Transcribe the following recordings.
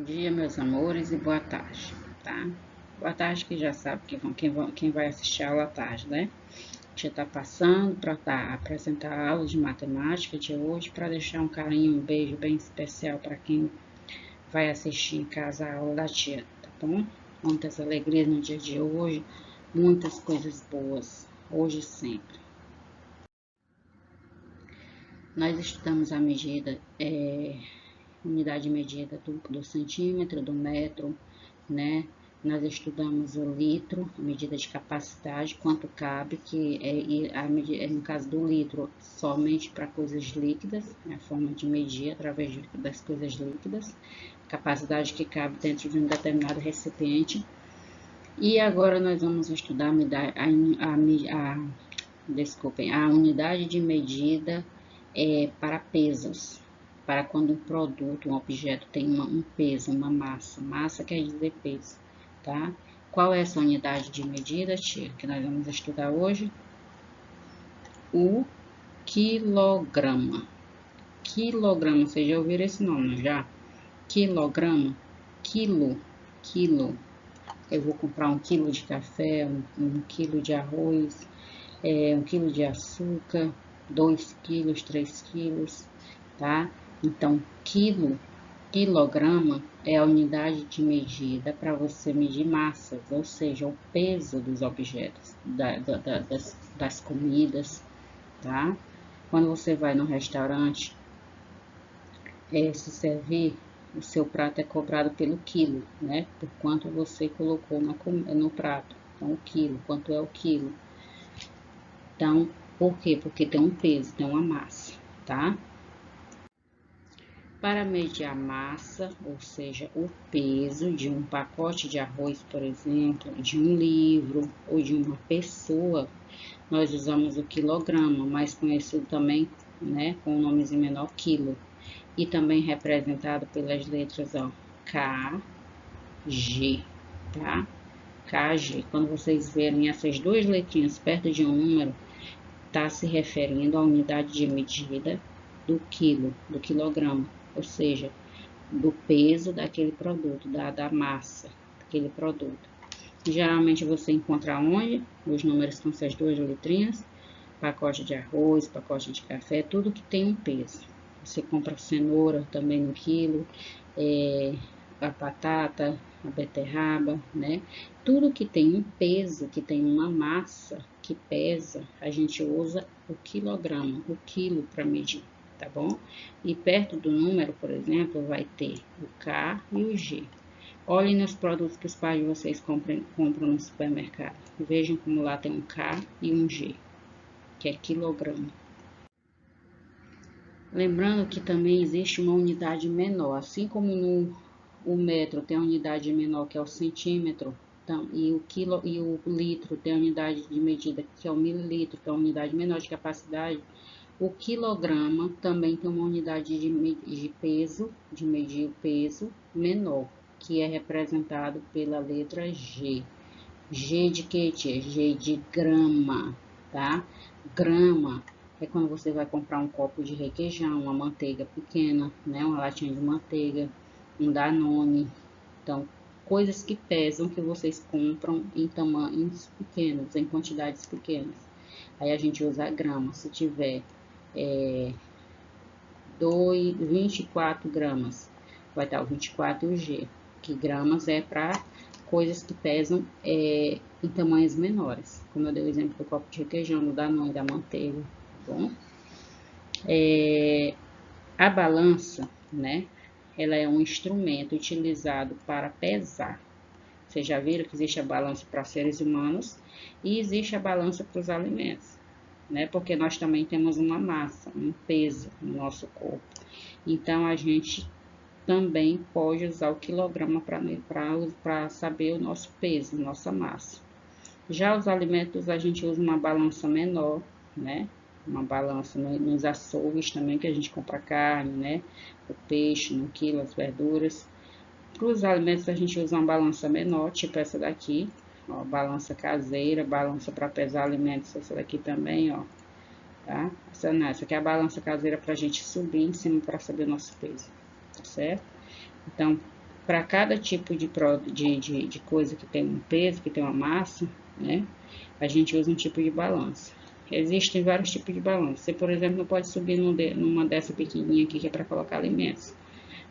Dia, meus amores, e boa tarde, tá? Boa tarde, que já sabe quem vai assistir a aula à tarde, né? Já tá passando para apresentar a aula de matemática de hoje, para deixar um carinho, um beijo bem especial para quem vai assistir em casa a aula da tia, tá bom? Muitas alegrias no dia de hoje, muitas coisas boas, hoje e sempre. Nós estudamos a medida, unidade de medida do centímetro, do metro, né? Nós estudamos o litro, a medida de capacidade, quanto cabe, no caso do litro, somente para coisas líquidas, é a forma de medir através das coisas líquidas, capacidade que cabe dentro de um determinado recipiente. E agora nós vamos estudar a unidade de medida para pesos, para quando um produto, um objeto tem um peso, uma massa. Massa quer dizer peso, tá? Qual é essa unidade de medida, tia, que nós vamos estudar hoje? O quilograma. Quilograma, vocês já ouviram esse nome, já? Quilograma, quilo. Eu vou comprar 1 quilo de café, 1 quilo de arroz, 1 quilo de açúcar, 2 quilos, 3 quilos, tá? Então, quilograma é a unidade de medida para você medir massas, ou seja, o peso dos objetos, das comidas, tá? Quando você vai no restaurante se servir, o seu prato é cobrado pelo quilo, né? Por quanto você colocou no prato. Então, o quilo, quanto é o quilo? Então, por quê? Porque tem um peso, tem uma massa, tá? Para medir a massa, ou seja, o peso de um pacote de arroz, por exemplo, de um livro ou de uma pessoa, nós usamos o quilograma, mais conhecido também, né, com o nomezinho menor, quilo, e também representado pelas letras, ó, K, G, tá? KG. Quando vocês verem essas duas letrinhas perto de um número, está se referindo à unidade de medida do quilo, do quilograma, ou seja, do peso daquele produto, da massa daquele produto. E, geralmente você encontra onde? Os números com essas duas letrinhas, pacote de arroz, pacote de café, tudo que tem um peso. Você compra cenoura também no quilo, a batata, a beterraba, né? Tudo que tem um peso, que tem uma massa que pesa, a gente usa o quilograma, o quilo para medir, tá bom? E perto do número, por exemplo, vai ter o K e o G. Olhem nos produtos que os pais de vocês compram no supermercado. Vejam como lá tem um K e um G, que é quilograma. Lembrando que também existe uma unidade menor, assim como o metro tem a unidade menor, que é o centímetro, então, e o litro tem a unidade de medida, que é o mililitro, que é a unidade menor de capacidade. O quilograma também tem uma unidade de peso, de medir o peso menor, que é representado pela letra G. G de que, tia? G de grama, tá? Grama é quando você vai comprar um copo de requeijão, uma manteiga pequena, né? Uma latinha de manteiga, um Danone. Então, coisas que pesam, que vocês compram em tamanhos pequenos, em quantidades pequenas. Aí a gente usa a grama. Se tiver 24 gramas, vai estar o 24 e o G, que gramas é para coisas que pesam em tamanhos menores, como eu dei o exemplo do copo de requeijão, do Danone, da manteiga, tá bom? A balança, né, ela é um instrumento utilizado para pesar. Vocês já viram que existe a balança para seres humanos e existe a balança para os alimentos, né, porque nós também temos uma massa, um peso no nosso corpo. Então, a gente também pode usar o quilograma para saber o nosso peso, nossa massa. Já os alimentos, a gente usa uma balança menor, né? Uma balança nos açougues também, que a gente compra carne, né? O peixe, no quilo, as verduras. Para os alimentos, a gente usa uma balança menor, tipo essa daqui, ó, balança caseira, balança para pesar alimentos, essa daqui também, ó. Tá? Essa aqui é a balança caseira para a gente subir em cima para saber o nosso peso, tá certo? Então, para cada tipo de coisa que tem um peso, que tem uma massa, né? A gente usa um tipo de balança. Existem vários tipos de balança. Você, por exemplo, não pode subir numa dessa pequenininha aqui que é para colocar alimentos.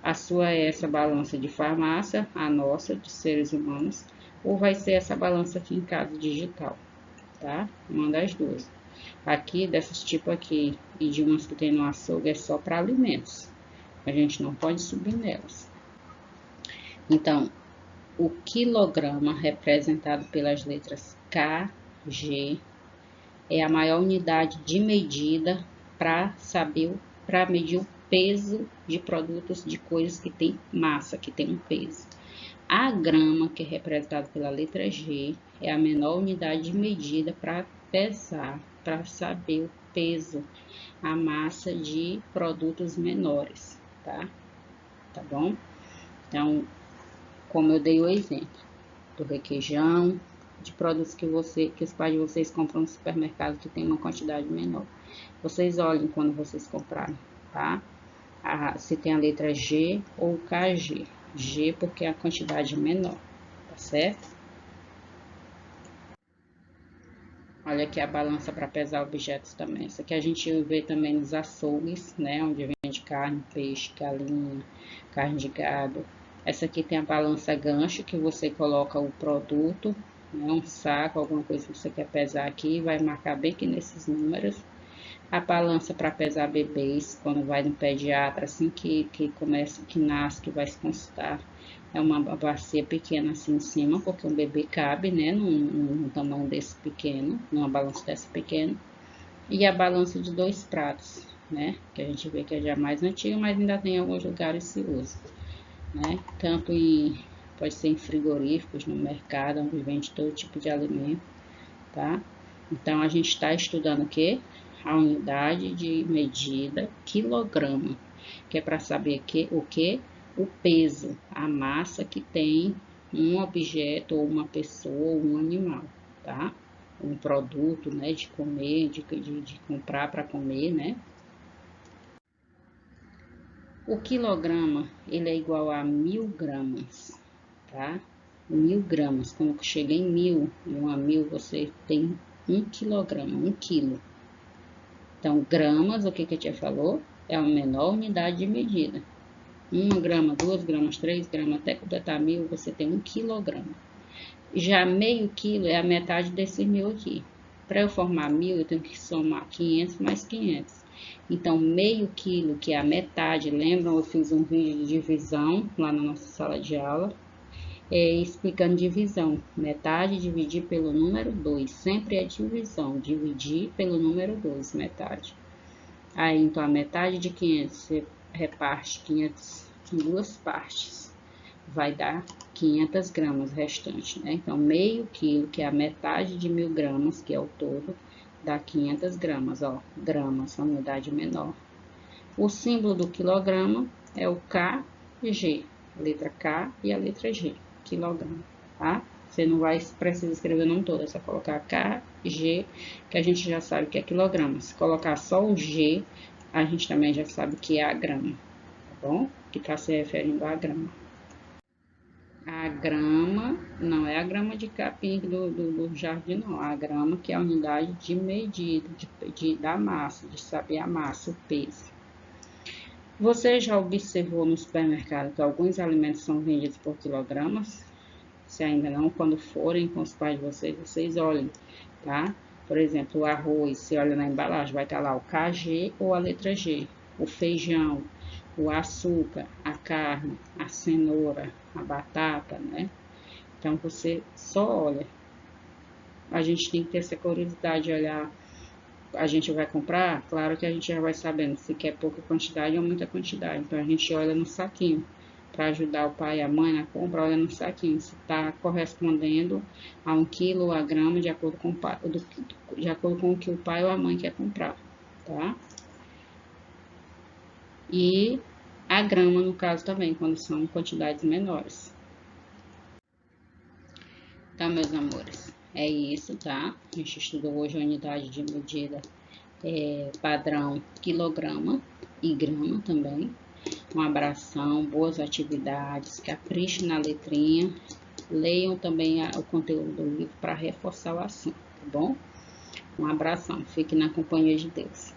A sua é essa balança de farmácia, a nossa, de seres humanos, ou vai ser essa balança aqui em casa, digital, tá? Uma das duas. Aqui, desses tipos aqui, e de umas que tem no açougue, é só para alimentos. A gente não pode subir nelas. Então, o quilograma, representado pelas letras K, G, é a maior unidade de medida para medir o peso de produtos, de coisas que tem massa, que tem um peso. A grama, que é representada pela letra G, é a menor unidade de medida para pesar, para saber o peso, a massa de produtos menores, tá? Tá bom? Então, como eu dei o exemplo do requeijão, de produtos que os pais de vocês compram no supermercado que tem uma quantidade menor. Vocês olhem quando vocês comprarem, tá? Se tem a letra G ou KG. G porque a quantidade é menor, tá certo? Olha aqui a balança para pesar objetos também. Isso aqui a gente vê também nos açougues, né? Onde vende carne, peixe, galinha, carne de gado. Essa aqui tem a balança gancho, que você coloca o produto, né? Um saco, alguma coisa que você quer pesar aqui, vai marcar bem aqui nesses números. A balança para pesar bebês, quando vai no pediatra, assim que começa, que nasce, que vai se consultar. É uma bacia pequena assim em cima, porque um bebê cabe, né, num tamanho desse pequeno, numa balança dessa pequena. E a balança de 2 pratos, né, que a gente vê que é já mais antiga, mas ainda tem em alguns lugares se usa, né, pode ser em frigoríficos, no mercado, onde vende todo tipo de alimento, tá? Então, a gente está estudando o quê? A unidade de medida, quilograma, que é para saber o que? O peso, a massa que tem um objeto, ou uma pessoa, ou um animal, tá? Um produto, né, de comer, de comprar para comer, né? O quilograma, ele é igual a 1000 gramas, tá? 1000 gramas, quando chega em 1000, e 1 a 1000 você tem 1 quilograma, 1 quilo. Então, gramas, o que a tia falou? É a menor unidade de medida. 1 grama, 2 gramas, 3 gramas, até completar 1000, você tem 1 quilograma. Já meio quilo é a metade desse 1000 aqui. Para eu formar 1000, eu tenho que somar 500 mais 500. Então, meio quilo, que é a metade, lembram? Eu fiz um vídeo de divisão lá na nossa sala de aula, explicando divisão. Metade dividir pelo número 2, sempre é divisão, dividir pelo número 2, metade. Aí, então, a metade de 500, você reparte 500 em 2 partes, vai dar 500 gramas restante, né? Então, meio quilo, que é a metade de 1000 gramas, que é o todo, dá 500 gramas, ó, gramas, a unidade menor. O símbolo do quilograma é o KG, a letra K e a letra G, quilograma, tá? Você não vai precisar escrever o nome todo, é só colocar KG, que a gente já sabe que é quilograma. Se colocar só o G, a gente também já sabe que é a grama, tá bom? Que está se referindo à grama. A grama não é a grama de capim do jardim, não. A grama que é a unidade de medida da massa, de saber a massa, o peso. Você já observou no supermercado que alguns alimentos são vendidos por quilogramas? Se ainda não, quando forem com os pais de vocês, vocês olhem, tá? Por exemplo, o arroz, você olha na embalagem, vai estar lá o KG ou a letra G. O feijão, o açúcar, a carne, a cenoura, a batata, né? Então, você só olha. A gente tem que ter essa curiosidade de olhar. A gente vai comprar, claro que a gente já vai sabendo se quer pouca quantidade ou muita quantidade. Então, a gente olha no saquinho. Para ajudar o pai e a mãe na compra, olha no saquinho se está correspondendo a 1 quilo ou a grama de acordo com o que o pai ou a mãe quer comprar, tá? E a grama, no caso, também, quando são quantidades menores. Então, meus amores, é isso, tá? A gente estudou hoje a unidade de medida padrão quilograma e grama também. Um abração, boas atividades, caprichem na letrinha, leiam também o conteúdo do livro para reforçar o assunto, tá bom? Um abração, fique na companhia de Deus.